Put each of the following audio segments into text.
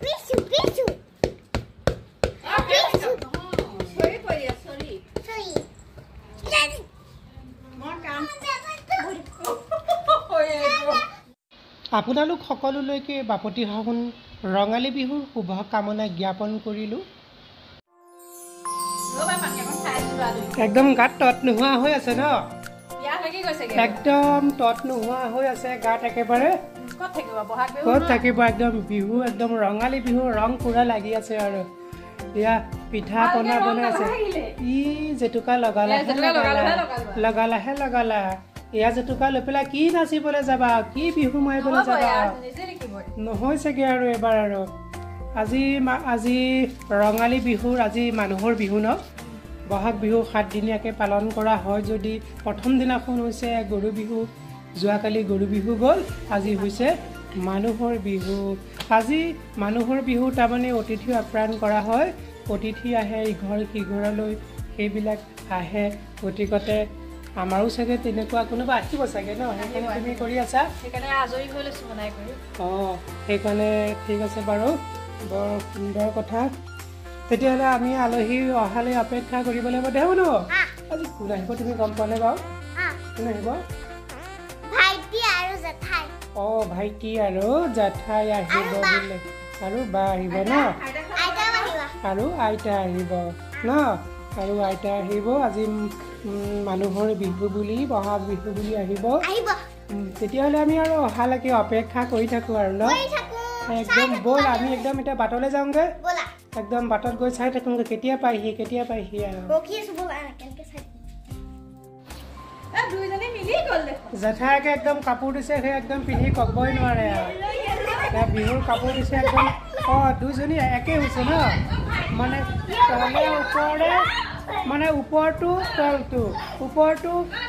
Pisu, pisu. Pisu. Sorry, Poya, sorry. Sorry. Daddy. More come. আপোনালোক সকলোলৈকে বাপতি সাহোন ৰঙালী বিহুৰ শুভ কামনা জ্ঞাপন কৰিলোঁ। একদম গাত তত নোহোৱা হৈ আছে ন? একদম তত নোহোৱা হৈ আছে গাত একেবাৰে। ক'ত থাকিব একদম বিহু একদম ৰঙালী বিহু ৰং পুৰা লাগি আছে আৰু এয়া পিঠা পনা বনাই আছে। ই জেতুকা লগালা এয়া জেতুকা লৈ পেলাই কি নাচিবলৈ যাবা কি বিহু মাৰিবলৈ যাবা নহৈছেগে আৰু এবাৰ আৰু আজি ৰঙালী বিহুৰ আজি মানুহৰ বিহু ন বহাগ বিহু 7 দিনীয়াকৈ পালন কৰা হয় যদি প্ৰথম দিনাখন হৈছে গৰু বিহু যোৱাকালি গৰু বিহু গ'ল আজি হৈছে মানুহৰ বিহু আজি মানুহৰ বিহু তাৰমানে অতিথি আপ্যায়ন কৰা হয় অতিথি আহে ইঘৰ সিঘৰলৈ সেইবিলাক আহে গতিকতে আমাৰো চাগে তেনেকুৱা কোনোবা আহিব চাগে ন সেইকাৰণে তুমি কৰি আছা সেইকাৰণে আজৰি হৈ লৈছোঁ বনাই কৰি সেইকাৰণে ঠিক আছে বাৰু বৰ সুন্দৰ কথা তেতিয়াহ'লে আমি আলহী অহালৈ অপেক্ষা কৰিব লাগিব দেও ন আজি কোন আহিব তুমি গম পোৱা নে বাৰু কোন আহিব ভাইটি আৰু জেঠাই ভাইটি আৰু জেঠাই আহিব বোলে আৰু বা আহিব ন আৰু আইতা আহিব ন আৰু আইতা আহিব আজি মানুহৰ বিহু বুলি বহাগ বিহু বুলি আহিব তেতিয়াহ'লে আমি আৰু অহালৈকে অপেক্ষা কৰি থাকোঁ আৰু ন একদম ব'ল আমি একদম এতিয়া বাটলৈ যাওঁগৈ একদম বাটত গৈ চাই থাকোঁগৈ কেতিয়া পাইহি আৰু জেঠাইকে একদম কাপোৰ দিছে সেই একদম পিন্ধি ক'বই নোৱাৰে আৰু বিহুৰ কাপোৰ দিছে একদম দুইজনী একে হৈছে ন মানে তলে ওপৰে মানে ওপৰটো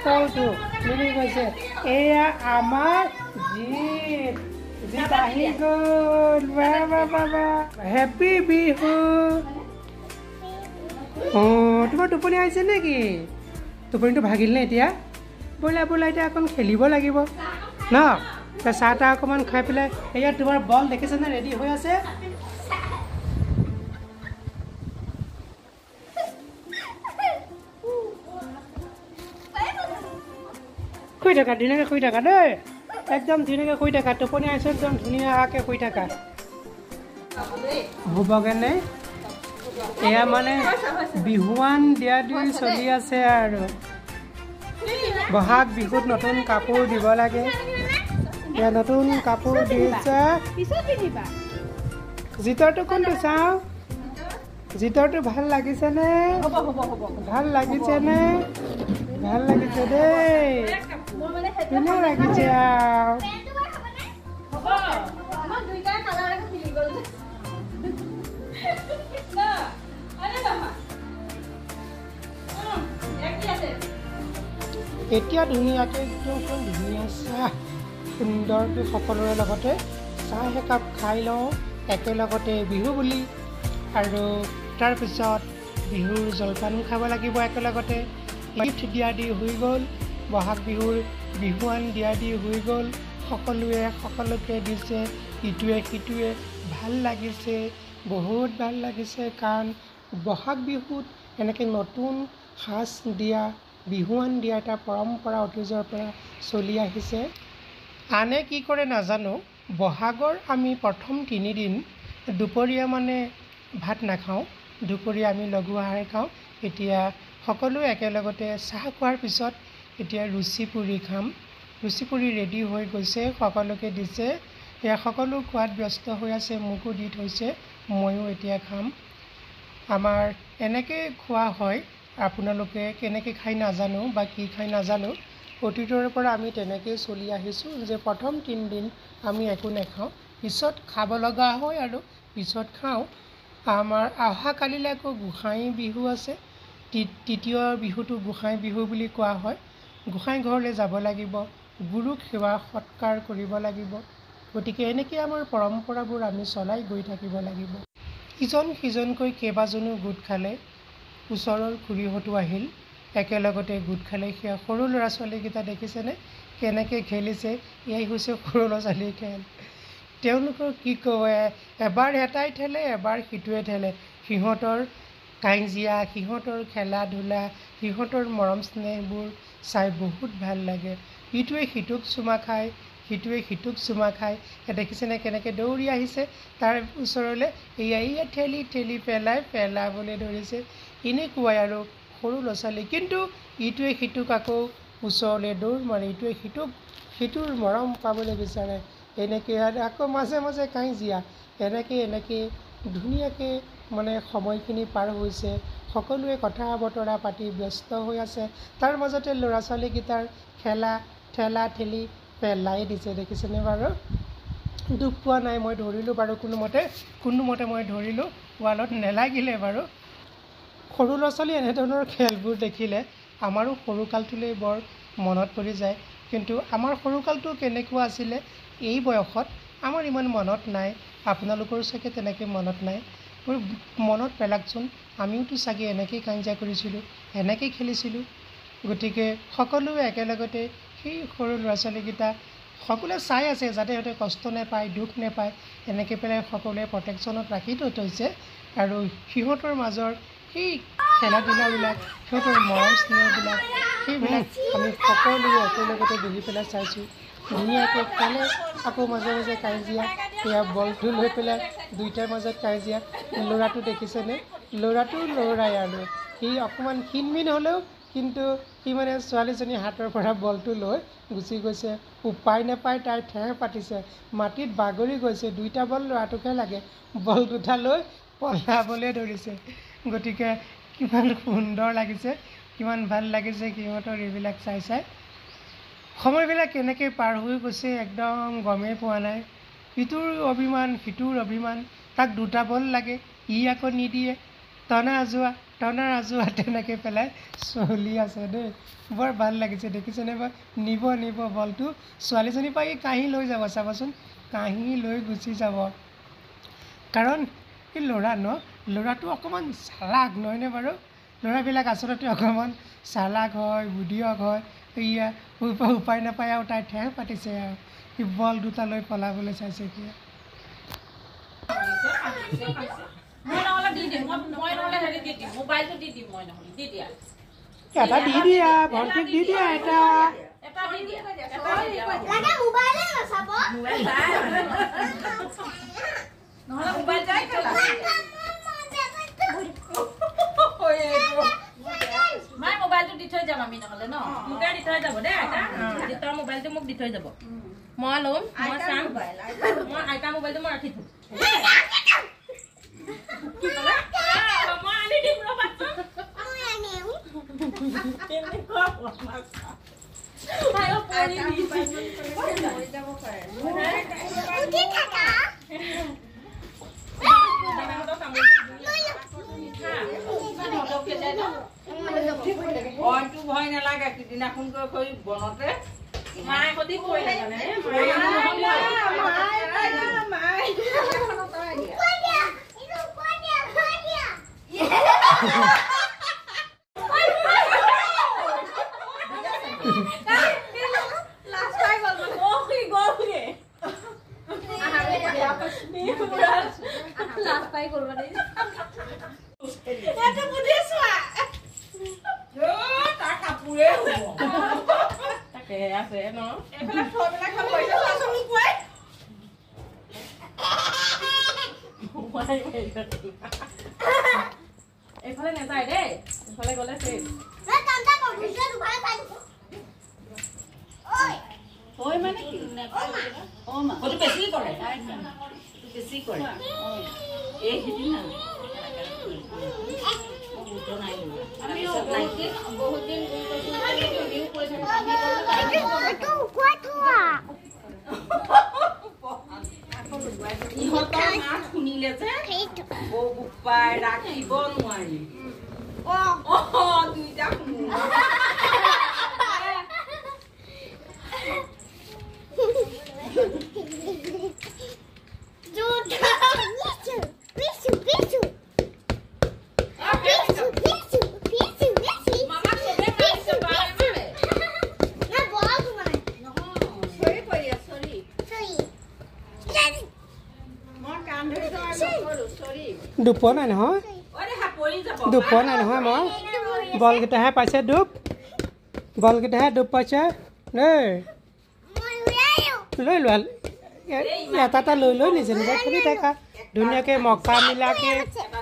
তলটো মিলি গৈছে এয়া আমাৰ জিত আহি গ'ল বাবা হেপী বিহু তোমাৰ টোপনি আহিছে নেকি টোপনিটো ভাগিল নে এতিয়া ব'লা এতিয়া অকণ খেলিব লাগিব ন চাহ তাহ অকণমান খাই পেলাই এয়া তোমাৰ বল দেখিছেনে ৰেডি হৈ আছে শুই থাকা ধুনীয়াকৈ শুই থাকা দেই একদম ধুনীয়াকৈ শুই থাকা টোপনি আহিছে একদম ধুনীয়াকৈ শুই থাকা হ'বগৈ নে এয়া মানে বিহুৱান দিয়া চলি আছে আৰু বহাগ বিহুত নতুন কাপোৰ দিব লাগে এয়া নতুন কাপোৰ দিছে জিতৰটো কোনটো চাওঁ জিতৰটো ভাল লাগিছেনে ভাল লাগিছেনে ভাল লাগিছে দেই ধুনীয়া লাগিছে এতিয়া ধুনীয়াকৈ একদম ধুনীয়া চাহ সুন্দৰকৈ সকলোৰে লগতে চাহ একাপ খাই লওঁ একেলগতে বিহু বুলি আৰু তাৰপিছত বিহুৰ জলপান খাব লাগিব একেলগতে গিফ্ট দিয়া দি হৈ গ'ল বহাগ বিহুৰ বিহুৱান দিয়া দি হৈ গ'ল সকলোৱে সকলোকে দিছে ইটোৱে সিটোৱে ভাল লাগিছে বহুত ভাল লাগিছে কাৰণ বহাগ বিহুত এনেকৈ নতুন সাজ দিয়া বিহুৱান দিয়া এটা পৰম্পৰা অতীজৰ পৰা চলি আহিছে আনে কি কৰে নাজানো বহাগৰ আমি প্ৰথম 3 দিন দুপৰীয়া মানে ভাত নাখাওঁ দুপৰীয়া আমি লঘু আহাৰ খাওঁ এতিয়া সকলো একেলগতে চাহ খোৱাৰ পিছত এতিয়া লুচি পুৰি খাম লুচি পুৰি ৰেডি হৈ গৈছে সকলোকে দিছে এয়া সকলো খোৱাত ব্যস্ত হৈ আছে মোকো দি থৈছে ময়ো এতিয়া খাম আমাৰ এনেকৈ খোৱা হয় আপোনালোকে কেনেকৈ খাই নাজানো বা কি খাই নাজানো অতীতৰ পৰা আমি তেনেকৈ চলি আহিছোঁ যে প্ৰথম 3 দিন আমি একো নাখাওঁ পিছত খাব লগা হয় আৰু পিছত খাওঁ আমাৰ অহাকালিলৈ আকৌ গোসাই বিহু আছে তৃতীয় বিহুটো গোসাই বিহু বুলি কোৱা হয় গোসাই ঘৰলৈ যাব লাগিব গুৰুক সেৱা সৎকাৰ কৰিব লাগিব গতিকে এনেকৈ আমাৰ পৰম্পৰাবোৰ আমি চলাই গৈ থাকিব লাগিব ইজন সিজনকৈ কেইবাজনো গোট খালে ওচৰৰ খুৰীহঁতো আহিল একেলগতে গোট খালে সেয়া সৰু ল'ৰা ছোৱালীকেইটা দেখিছেনে কেনেকৈ খেলিছে এয়াই হৈছে সৰু ল'ৰা ছোৱালীৰ খেল তেওঁলোকৰ কি কয় এবাৰ এটাই ঠেলে এবাৰ সিটোৱে ঠেলে সিহঁতৰ কাজিয়া সিহঁতৰ খেলা ধূলা সিহঁতৰ মৰম স্নেহবোৰ চাই বহুত ভাল লাগে ইটোৱে সিটোক চুমা খায় সিটোৱে সিটোক চুমা খায় দেখিছেনে কেনেকৈ দৌৰি আহিছে তাৰ ওচৰলৈ এয়া ঠেলি ঠেলি পেলাবলৈ ধৰিছে এনেকুৱাই আৰু সৰু ল'ৰা ছোৱালী কিন্তু ইটোৱে সিটোক আকৌ ওচৰলৈ দৌৰ মাৰে ইটোৱে সিটোৰ মৰম পাবলৈ বিচাৰে এনেকৈ আকৌ মাজে মাজে কাজিয়া এনেকৈ ধুনীয়াকৈ মানে সময়খিনি পাৰ হৈছে সকলোৱে কথা বতৰা পাতি ব্যস্ত হৈ আছে তাৰ মাজতে ল'ৰা ছোৱালীকেইটাৰ ঠেলা ঠেলি পেলাই দিছে দেখিছেনে বাৰু দুখ পোৱা নাই মই ধৰিলোঁ বাৰু কোনোমতে মই ধৰিলোঁ ৱালত নেলাগিলে বাৰু সৰু ল'ৰা ছোৱালী এনেধৰণৰ খেলবোৰ দেখিলে আমাৰো সৰুকালটোলৈ বৰ মনত পৰি যায় কিন্তু আমাৰ সৰুকালটো কেনেকুৱা আছিলে এই বয়সত আমাৰ ইমান মনত নাই আপোনালোকৰো চাগে তেনেকৈ মনত নাই মোৰ মনত পেলাকচোন আমিওতো চাগে এনেকৈ কাজিয়া কৰিছিলোঁ এনেকৈ খেলিছিলোঁ গতিকে সকলোৱে একেলগতে সেই সৰু ল'ৰা ছোৱালীকেইটা সকলোৱে চাই আছে যাতে সিহঁতে কষ্ট নাপায় দুখ নাপায় এনেকৈ পেলাই সকলোৱে প্ৰটেকশ্যনত ৰাখি থৈছে আৰু সিহঁতৰ মাজৰ সেই খেলা ধূলাবিলাক সিহঁতৰ মৰম স্নেহবিলাক সেইবিলাক আমি সকলোৱে একেলগতে বহি পেলাই চাইছোঁ ধুনীয়াকৈ খেলে আকৌ মাজে মাজে কাজিয়া সেয়া বলটো লৈ পেলাই দুইটাৰ মাজত কাজিয়া ল'ৰাটো দেখিছেনে ল'ৰাটো ল'ৰাই আৰু সি অকণমান ক্ষীণমিন হ'লেও কিন্তু সি মানে ছোৱালীজনীৰ হাতৰ পৰা বলটো লৈ গুচি গৈছে উপায় নাপায় তাই ঠেহ পাতিছে মাটিত বাগৰি গৈছে দুইটা বল ল'ৰাটোকহে লাগে বল দুটা লৈ পলাবলৈ ধৰিছে গতিকে কিমান সুন্দৰ লাগিছে কিমান ভাল লাগিছে সিহঁতৰ এইবিলাক চাই সময়বিলাক কেনেকৈ পাৰ হৈ গৈছে একদম গমেই পোৱা নাই ইটোৰ অভিমান সিটোৰ অভিমান তাক দুটা বল লাগে ই আকৌ নিদিয়ে টনা আজোৱা তেনেকৈ পেলাই চলি আছে দেই বৰ ভাল লাগিছে দেখিছেনে বা নিব বলটো ছোৱালীজনীৰ পৰা এই কাঢ়ি লৈ যাব চাবচোন কাঢ়ি লৈ গুচি যাব কাৰণ এই ল'ৰাটো অকণমান চালাক নহয়নে বাৰু ল'ৰাবিলাক আচলতে অকণমান চালাক হয় বুদ্ধিয়ক হয় এয়া উপায় নাপায় আৰু তাই ঠেহ পাতিছে আৰু সি বল দুটা লৈ পলাবলৈ চাইছে কি এটা দি দিয়া ভণ্টিক দি দিয়া এটা মাই মোবাইলটো দি থৈ যাম আমি নহ'লে ন মোকে দি থৈ যাব দেই আইতা তোৰ মোবাইলটো মোক দি থৈ যাব মই ল'ম মই চাম মই আইতা মোবাইলটো মই ৰাখি থ'ম কি ক'লে মই আনি দিম ৰ বাচ্চা মই আনিম কেনেকুৱা আইও পৰি যাব পাৰে উঠি থাকা ভয় নালাগে সিদিনাখন গৈ বনতে মায়ে সতি কৰিলে আছে ন এফালে থবেলা খাব পইচা আছে মোক কই এফালে নেযায় দেই এফালে গলে সেফ মই কামটা কৰিছে দুবাৰ পাই ঐ মানে কি ও মা কত বেছি কৰে এই হিদি না আমি বহুত দিন নিউ কৰি ইহঁতৰ মাত শুনিলে যে পাই ৰাখিব নোৱাৰি দুইটা ডুব পোৱা নাই নহয় ডুব পোৱা নাই নহয় মই বলকেইটাহে পাইছে ডুব বলকেইটাহে ডুব পাইছে দেই লৈ লোৱা এটা এটা লৈ লৈ নিজে নিজে খেলি থাকা ধুনীয়াকৈ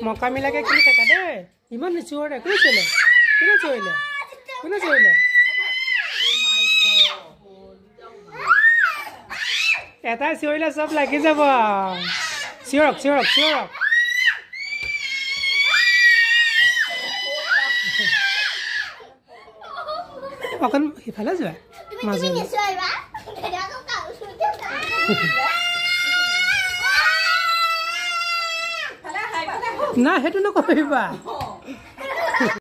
মকা মিলাকৈ খেলি থাকা দেই ইমান নিচিঞৰে কোনে চিঞৰিলে কোনে চিঞৰিলে এটাই চিঞৰিলে চব লাগি যাব চিঞৰক অকণ সিফালে যোৱা মাজলৈ নাই সেইটো নকৰিবা